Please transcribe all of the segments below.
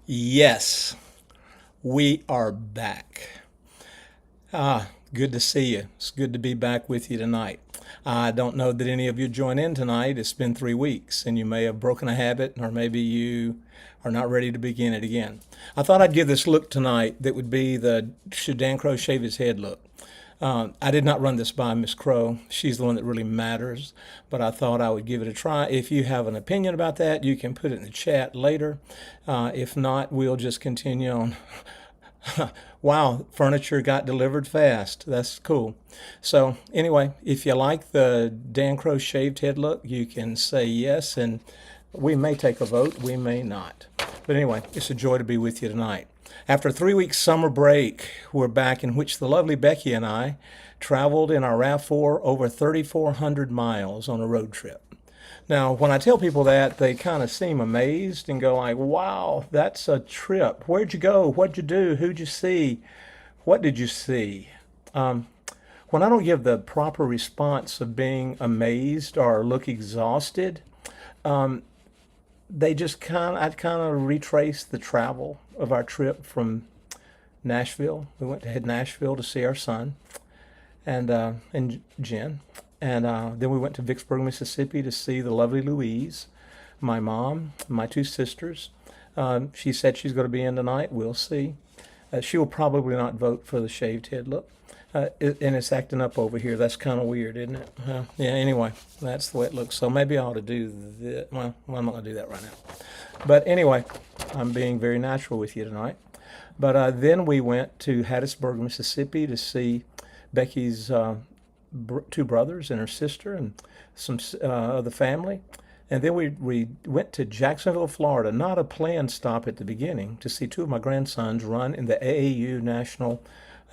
Yes, we are back. Good to see you. It's good to be back with you tonight. I don't know that any of you join in tonight. It's been 3 weeks, and you may have broken a habit, or maybe you are not ready to begin it again. I thought I'd give this look tonight that would be the should Dan Crow shave his head look. I did not run this by Miss Crow. She's the one that really matters, but I thought I would give it a try. If you have an opinion about that, you can put it in the chat later. If not, we'll just continue on. Wow, furniture got delivered fast. That's cool. So anyway, if you like the Dan Crow shaved head look, you can say yes, and we may take a vote, we may not. But anyway, it's a joy to be with you tonight. After a 3 week summer break, we're back, in which the lovely Becky and I traveled in our RAV4 over 3,400 miles on a road trip. Now, when I tell people that, they kind of seem amazed and go like, wow, that's a trip. Where'd you go? What'd you do? Who'd you see? What did you see? When I don't give the proper response of being amazed or look exhausted, I kind of retrace the travel of our trip from Nashville. We went to hit Nashville to see our son and Jen. And then we went to Vicksburg, Mississippi to see the lovely Louise, my mom, my two sisters. She said she's going to be in tonight. We'll see. She will probably not vote for the shaved head look. And it's acting up over here. That's kind of weird, isn't it? Yeah, anyway, that's the way it looks. So maybe I ought to do that. Well, I'm not going to do that right now. But anyway, I'm being very natural with you tonight. But then we went to Hattiesburg, Mississippi to see Becky's two brothers and her sister and some of the family. And then we went to Jacksonville, Florida, not a planned stop at the beginning, to see two of my grandsons run in the AAU National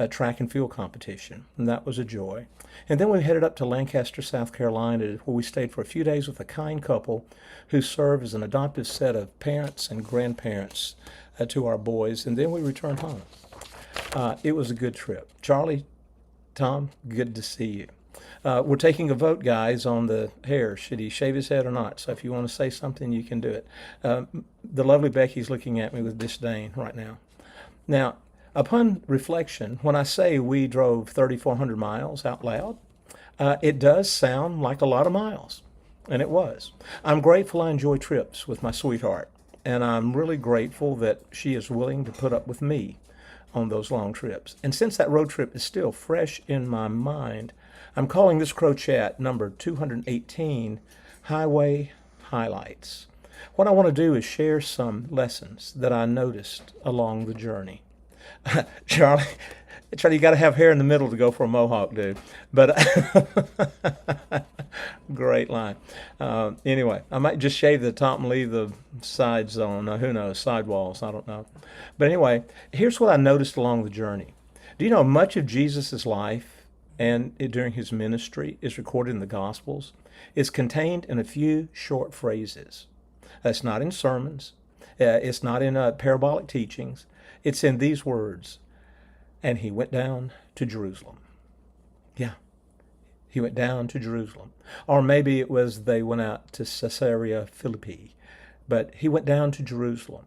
Track and Field Competition. And that was a joy. And then we headed up to Lancaster, South Carolina, where we stayed for a few days with a kind couple who serve as an adoptive set of parents and grandparents to our boys. And then we returned home. It was a good trip. Charlie, Tom, good to see you. We're taking a vote, guys, on the hair. Should he shave his head or not? So if you want to say something, you can do it. The lovely Becky's looking at me with disdain right now. Now, upon reflection, when I say we drove 3,400 miles out loud, it does sound like a lot of miles, and it was. I'm grateful I enjoy trips with my sweetheart, and I'm really grateful that she is willing to put up with me on those long trips. And since that road trip is still fresh in my mind, I'm calling this Crow Chat number 218 Highway Highlights. What I want to do is share some lessons that I noticed along the journey. Charlie, Charlie, you got to have hair in the middle to go for a mohawk, dude. But great line. Anyway, I might just shave the top and leave the sides on. Who knows? Sidewalls. I don't know. But anyway, here's what I noticed along the journey. Do you know much of Jesus' life and during his ministry is recorded in the Gospels? It's contained in a few short phrases. It's not in sermons. It's not in parabolic teachings. It's in these words. And he went down to Jerusalem. Yeah, he went down to Jerusalem. Or maybe it was they went out to Caesarea Philippi. But he went down to Jerusalem.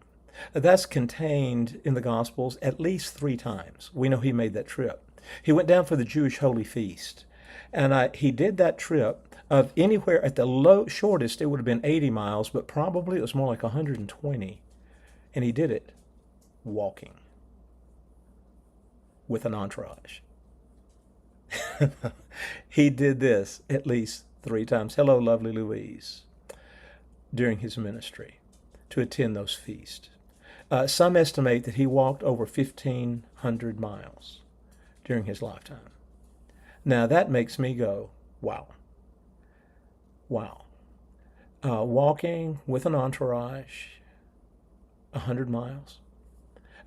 That's contained in the Gospels at least 3 times. We know he made that trip. He went down for the Jewish Holy Feast. And he did that trip of anywhere at the shortest, it would have been 80 miles, but probably it was more like 120. And he did it walking with an entourage. He did this at least 3 times. Hello, lovely Louise, during his ministry to attend those feasts. Some estimate that he walked over 1,500 miles during his lifetime. Now that makes me go, wow. Wow. Walking with an entourage, 100 miles.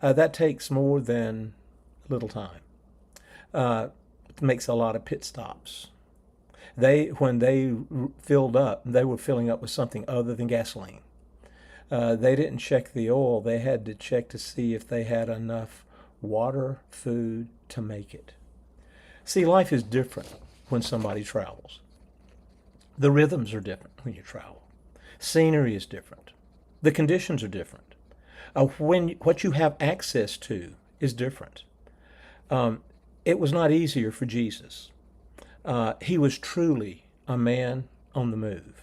That takes more than a little time. It makes a lot of pit stops. When they filled up, they were filling up with something other than gasoline. They didn't check the oil. They had to check to see if they had enough water, food to make it. See, life is different when somebody travels. The rhythms are different when you travel. Scenery is different. The conditions are different. When what you have access to is different. It was not easier for Jesus. He was truly a man on the move.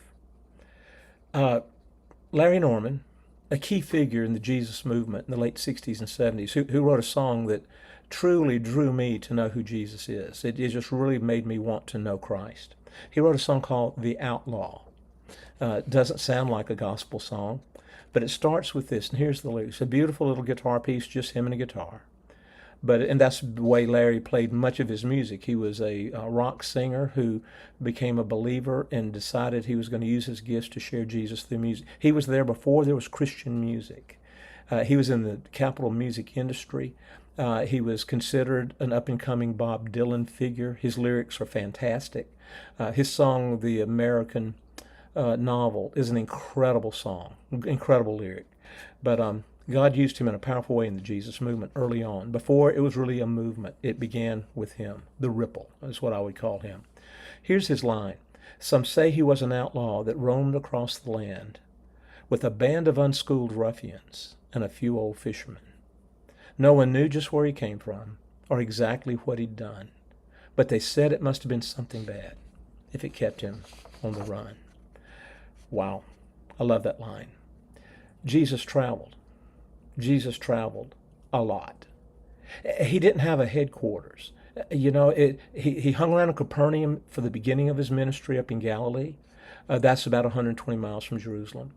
Larry Norman, a key figure in the Jesus movement in the late 60s and 70s, who wrote a song that truly drew me to know who Jesus is. It just really made me want to know Christ. He wrote a song called The Outlaw. It doesn't sound like a gospel song, but it starts with this, and here's the lyrics. A beautiful little guitar piece, just him and a guitar. And that's the way Larry played much of his music. He was a rock singer who became a believer and decided he was going to use his gifts to share Jesus through music. He was there before there was Christian music. He was in the capital music industry. He was considered an up-and-coming Bob Dylan figure. His lyrics are fantastic. His song, The American Novel, is an incredible song, incredible lyric. But God used him in a powerful way in the Jesus movement early on. Before it was really a movement, it began with him. The ripple is what I would call him. Here's his line. Some say he was an outlaw that roamed across the land with a band of unschooled ruffians and a few old fishermen. No one knew just where he came from or exactly what he'd done, but they said it must have been something bad if it kept him on the run. Wow, I love that line. Jesus traveled. Jesus traveled a lot. He didn't have a headquarters. He hung around in Capernaum for the beginning of his ministry up in Galilee. That's about 120 miles from Jerusalem.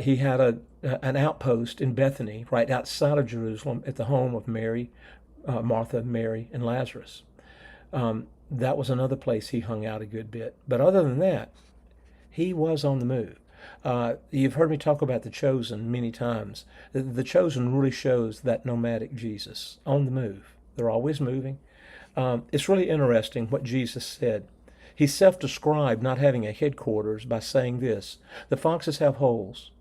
He had an outpost in Bethany, right outside of Jerusalem, at the home of Mary, Martha, Mary, and Lazarus. That was another place he hung out a good bit. But other than that, he was on the move. You've heard me talk about the chosen many times. The chosen really shows that nomadic Jesus on the move. They're always moving. It's really interesting what Jesus said. He self-described not having a headquarters by saying this: the foxes have holes,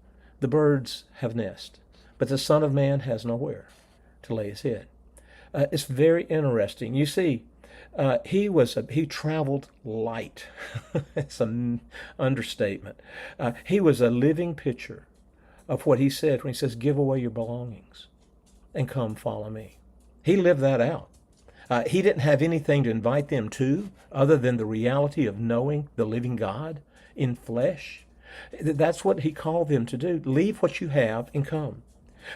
the birds have nests, but the Son of Man has nowhere to lay his head. It's very interesting. You see, he traveled light. It's an understatement. He was a living picture of what he said when he says, give away your belongings and come follow me. He lived that out. He didn't have anything to invite them to other than the reality of knowing the living God in flesh. That's what he called them to do. Leave what you have and come.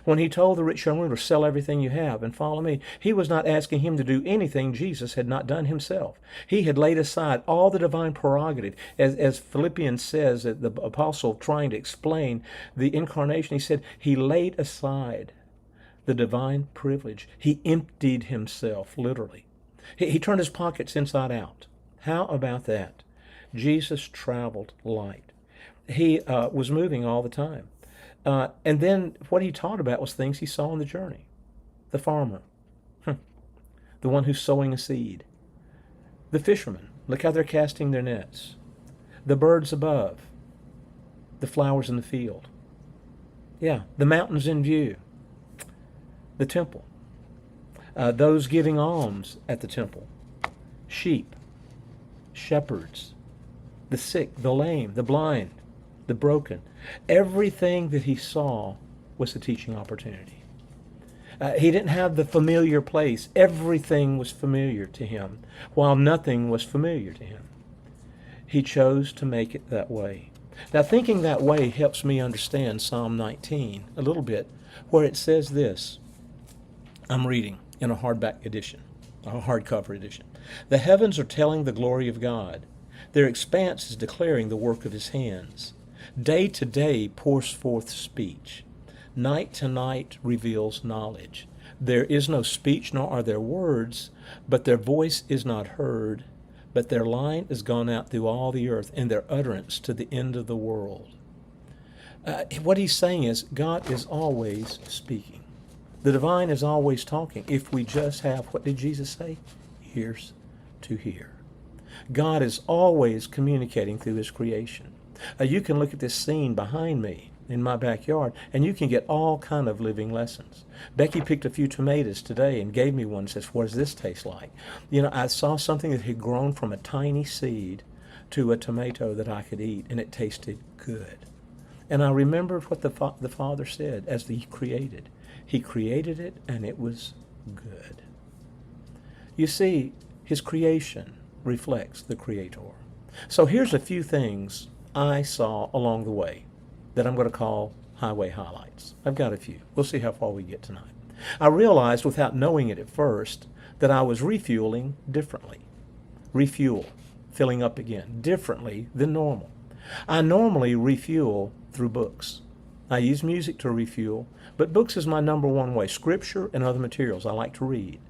When he told the rich young ruler, sell everything you have and follow me, he was not asking him to do anything Jesus had not done himself. He had laid aside all the divine prerogative. As Philippians says, the apostle trying to explain the incarnation, he said he laid aside the divine privilege. He emptied himself, literally. He turned his pockets inside out. How about that? Jesus traveled light. He was moving all the time. And then what he taught about was things he saw on the journey. The farmer, the one who's sowing a seed. The fishermen, look how they're casting their nets. The birds above, the flowers in the field. Yeah, the mountains in view. The temple, those giving alms at the temple. Sheep, shepherds, the sick, the lame, the blind, the broken. Everything that he saw was a teaching opportunity. He didn't have the familiar place. Everything was familiar to him, while nothing was familiar to him. He chose to make it that way. Now, thinking that way helps me understand Psalm 19 a little bit, where it says this. I'm reading in a hardback edition, a hardcover edition. The heavens are telling the glory of God. Their expanse is declaring the work of his hands. Day to day pours forth speech. Night to night reveals knowledge. There is no speech, nor are there words, but their voice is not heard. But their line is gone out through all the earth, and their utterance to the end of the world. What he's saying is, God is always speaking. The divine is always talking. If we just have, what did Jesus say? Ears to hear. God is always communicating through his creation. You can look at this scene behind me in my backyard, and you can get all kind of living lessons. Becky picked a few tomatoes today and gave me one and says, what does this taste like? I saw something that had grown from a tiny seed to a tomato that I could eat, and it tasted good. And I remembered what the Father said as He created. He created it, and it was good. You see, His creation reflects the Creator. So here's a few things I saw along the way that I'm going to call highway highlights. I've got a few. We'll see how far we get tonight. I realized without knowing it at first that I was refueling differently. Refuel, filling up again, differently than normal. I normally refuel through books. I use music to refuel, but books is my number one way. Scripture and other materials I like to read.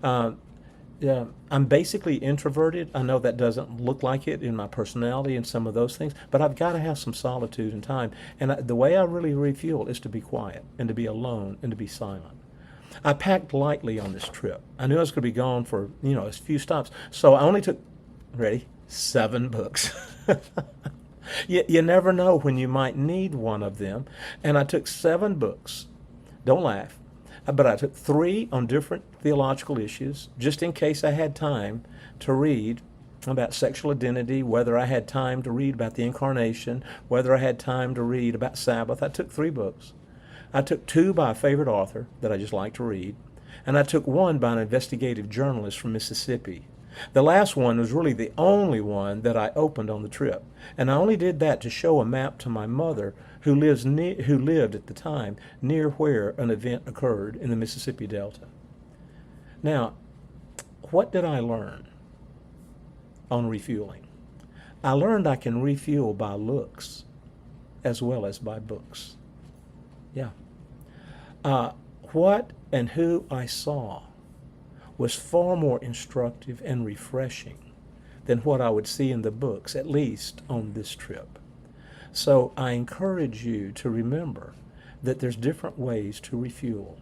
I'm basically introverted. I know that doesn't look like it in my personality and some of those things, but I've got to have some solitude and time. And the way I really refuel is to be quiet and to be alone and to be silent. I packed lightly on this trip. I knew I was going to be gone for, a few stops. So I only took, 7 books. You never know when you might need one of them. And I took 7 books. Don't laugh. But I took 3 on different theological issues, just in case I had time to read about sexual identity, whether I had time to read about the incarnation, whether I had time to read about Sabbath. I took 3 books. I took 2 by a favorite author that I just like to read, and I took 1 by an investigative journalist from Mississippi. The last one was really the only one that I opened on the trip, and I only did that to show a map to my mother, who lived at the time near where an event occurred in the Mississippi Delta. Now, what did I learn on refueling? I learned I can refuel by looks as well as by books. Yeah. What and who I saw was far more instructive and refreshing than what I would see in the books, at least on this trip. So I encourage you to remember that there's different ways to refuel.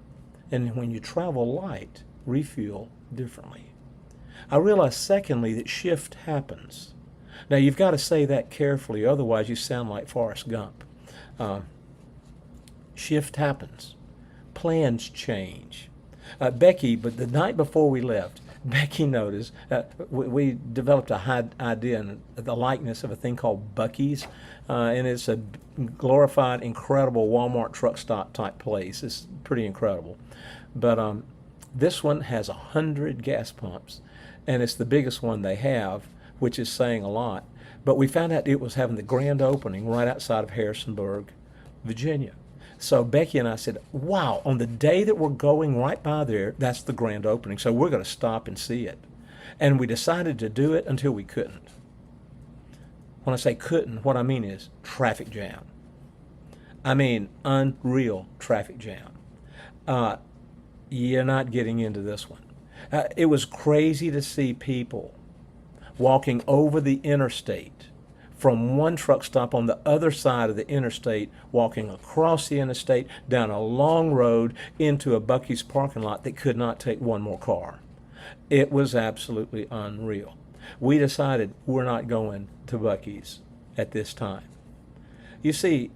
And when you travel light, refuel differently. I realize, secondly, that shift happens. Now, you've got to say that carefully, otherwise you sound like Forrest Gump. Shift happens. Plans change. Becky, but the night before we left, Becky noticed we developed a idea and the likeness of a thing called Buc-ee's, and it's a glorified, incredible Walmart truck stop type place. It's pretty incredible. But this one has 100 gas pumps, and it's the biggest one they have, which is saying a lot. But we found out it was having the grand opening right outside of Harrisonburg, Virginia. So Becky and I said, wow, on the day that we're going right by there, that's the grand opening. So we're going to stop and see it. And we decided to do it until we couldn't. When I say couldn't, what I mean is traffic jam. I mean, unreal traffic jam. You're not getting into this one. It was crazy to see people walking over the interstate from one truck stop on the other side of the interstate, walking across the interstate, down a long road into a Buc-ee's parking lot that could not take one more car. It was absolutely unreal. We decided we're not going to Buc-ee's at this time. You see,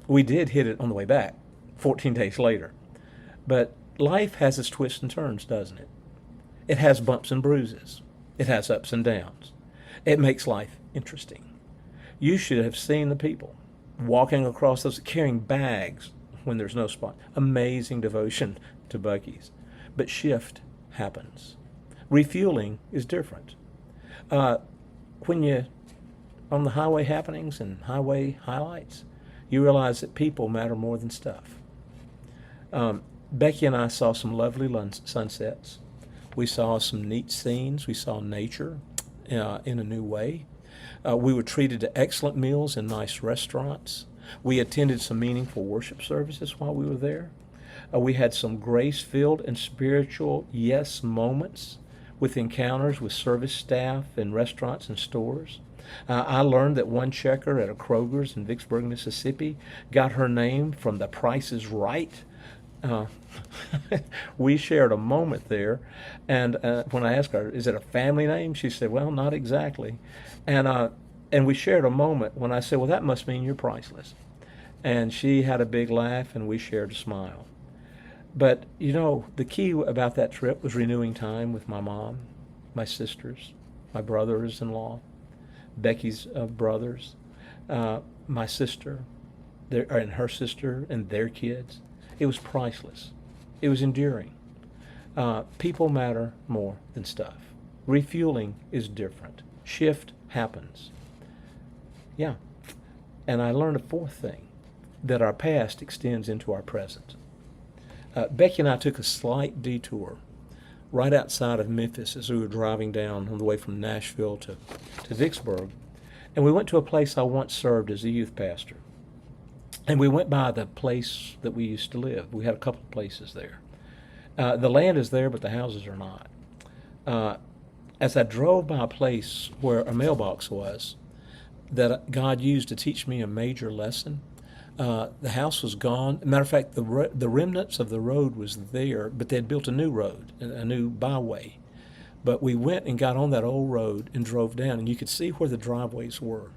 we did hit it on the way back, 14 days later. But life has its twists and turns, doesn't it? It has bumps and bruises. It has ups and downs. It makes life interesting. You should have seen the people walking across those, carrying bags when there's no spot. Amazing devotion to Buc-ee's. But shift happens. Refueling is different. When you're on the highway happenings and highway highlights, you realize that people matter more than stuff. Becky and I saw some lovely sunsets. We saw some neat scenes. We saw nature in a new way. We were treated to excellent meals in nice restaurants. We attended some meaningful worship services while we were there. We had some grace-filled and spiritual yes moments with encounters with service staff in restaurants and stores. I learned that one checker at a Kroger's in Vicksburg, Mississippi, got her name from The Price is Right. We shared a moment there, and when I asked her, is it a family name? She said, well, not exactly. And we shared a moment when I said, well, that must mean you're priceless. And she had a big laugh, and we shared a smile. But, the key about that trip was renewing time with my mom, my sisters, my brothers-in-law, Becky's brothers, my sister, and her sister and their kids. It was priceless. It was enduring. People matter more than stuff. Refueling is different. Shift happens. Yeah. And I learned a fourth thing, that our past extends into our present. Becky and I took a slight detour right outside of Memphis as we were driving down on the way from Nashville to Vicksburg. And we went to a place I once served as a youth pastor. And we went by the place that we used to live. We had a couple of places there. The land is there, but the houses are not. As I drove by a place where a mailbox was that God used to teach me a major lesson, the house was gone. Matter of fact, the remnants of the road was there, but they had built a new road, a new byway. But we went and got on that old road and drove down, and you could see where the driveways were.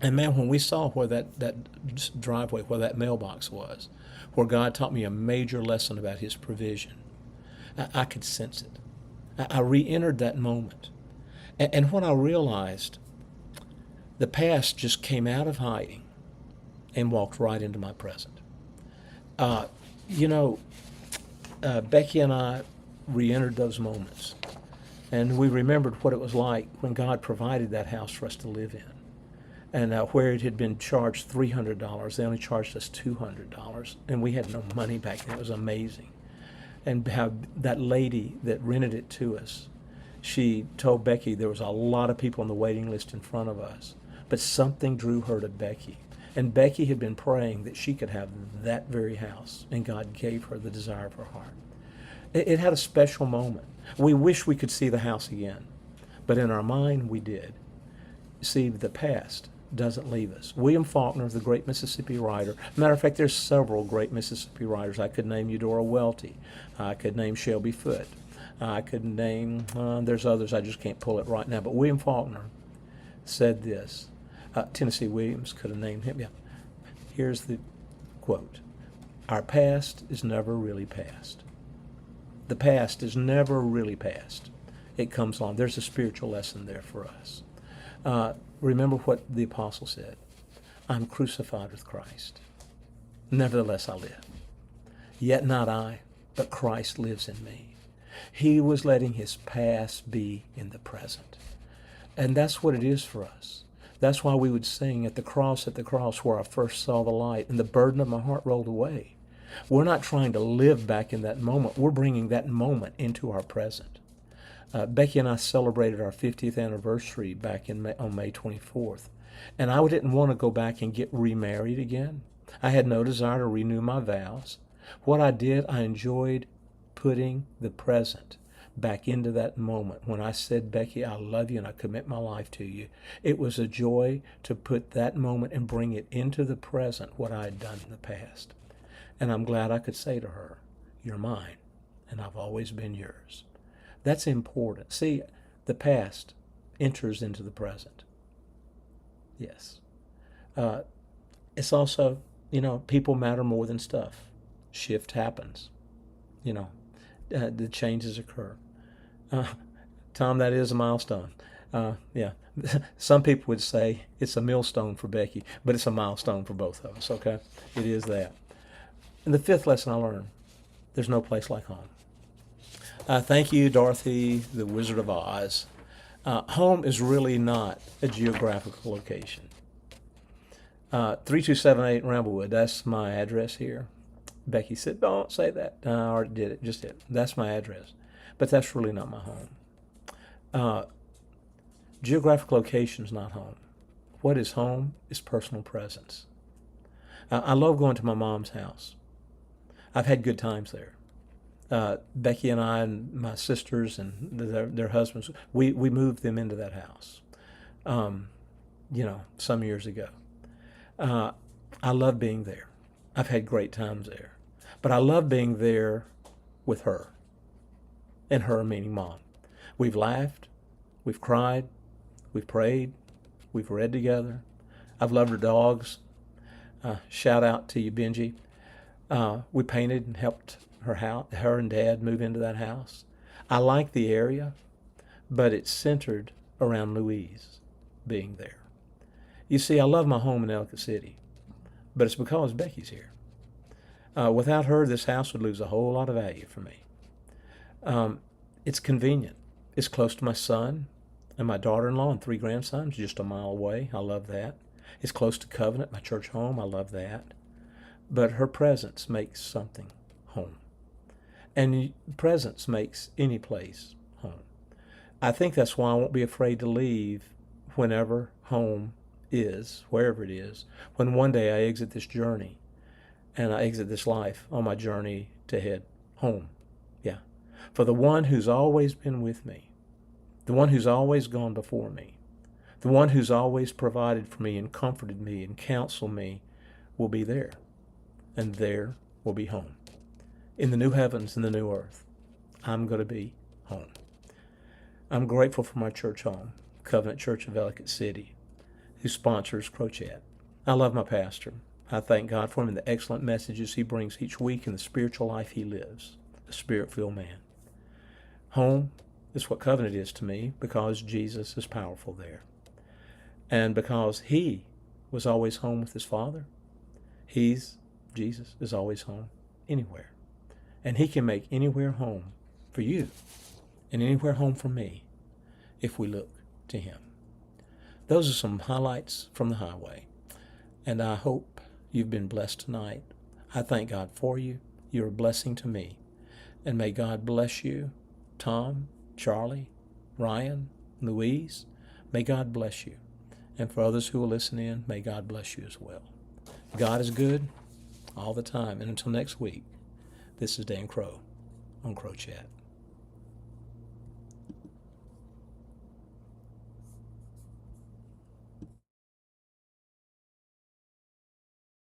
And man, when we saw where that driveway, where that mailbox was, where God taught me a major lesson about his provision, I could sense it. I re-entered that moment. And when I realized the past just came out of hiding and walked right into my present. Becky and I re-entered those moments. And we remembered what it was like when God provided that house for us to live in. And where it had been charged $300, they only charged us $200. And we had no money back then. It was amazing. And how that lady that rented it to us, she told Becky there was a lot of people on the waiting list in front of us. But something drew her to Becky. And Becky had been praying that she could have that very house. And God gave her the desire of her heart. It had a special moment. We wish we could see the house again. But in our mind, we did. See, the past doesn't leave us. William Faulkner, the great Mississippi writer. Matter of fact, there's several great Mississippi writers. I could name Eudora Welty. I could name Shelby Foote. I could name, there's others, I just can't pull it right now. But William Faulkner said this. Tennessee Williams could have named him. Yeah. Here's the quote. Our past is never really past. The past is never really past. It comes on. There's a spiritual lesson there for us. Remember what the apostle said. I'm crucified with Christ. Nevertheless I live. Yet not I, but Christ lives in me. He was letting his past be in the present. And that's what it is for us. That's why we would sing at the cross, where I first saw the light, and the burden of my heart rolled away. We're not trying to live back in that moment. We're bringing that moment into our present. Becky and I celebrated our 50th anniversary back on May 24th. And I didn't want to go back and get remarried again. I had no desire to renew my vows. What I did, I enjoyed putting the present back into that moment. When I said, Becky, I love you and I commit my life to you, it was a joy to put that moment and bring it into the present, what I had done in the past. And I'm glad I could say to her, you're mine, and I've always been yours. That's important. See, the past enters into the present. Yes. It's also, people matter more than stuff. Shift happens. The changes occur. Tom, that is a milestone. Yeah. Some people would say it's a millstone for Becky, but it's a milestone for both of us, okay? It is that. And the fifth lesson I learned, there's no place like home. Thank you, Dorothy, the Wizard of Oz. Home is really not a geographical location. 3278 Ramblewood, that's my address here. Becky said, don't say that. I already did it, just did it. That's my address. But that's really not my home. Geographic location is not home. What is home is personal presence. I love going to my mom's house. I've had good times there. Becky and I and my sisters and their husbands, we moved them into that house, some years ago. I love being there. I've had great times there. But I love being there with her, and her meaning Mom. We've laughed, we've cried, we've prayed, we've read together. I've loved her dogs. Shout out to you, Benji. We painted and helped her and Dad move into that house. I like the area, but it's centered around Louise being there. You see, I love my home in Ellicott City. but it's because Becky's here. Without her, this house would lose a whole lot of value for me. It's convenient. It's close to my son and my daughter-in-law and 3 grandsons, just a mile away. I love that. It's close to Covenant, my church home. I love that. But her presence makes something home. And presence makes any place home. I think that's why I won't be afraid to leave whenever home is, wherever it is, when one day I exit this journey and I exit this life on my journey to head home. Yeah. For the one who's always been with me, the one who's always gone before me, the one who's always provided for me and comforted me and counseled me will be there. And there will be home. In the new heavens and the new earth, I'm going to be home. I'm grateful for my church home, Covenant Church of Ellicott City, who sponsors Crochet. I love my pastor. I thank God for him and the excellent messages he brings each week and the spiritual life he lives, a spirit-filled man. Home is what Covenant is to me because Jesus is powerful there. And because he was always home with his Father, Jesus is always home anywhere. And he can make anywhere home for you and anywhere home for me if we look to him. Those are some highlights from the highway. And I hope you've been blessed tonight. I thank God for you. You're a blessing to me. And may God bless you, Tom, Charlie, Ryan, Louise. May God bless you. And for others who will listen in, may God bless you as well. God is good all the time. And until next week, this is Dan Crow on Crow Chat.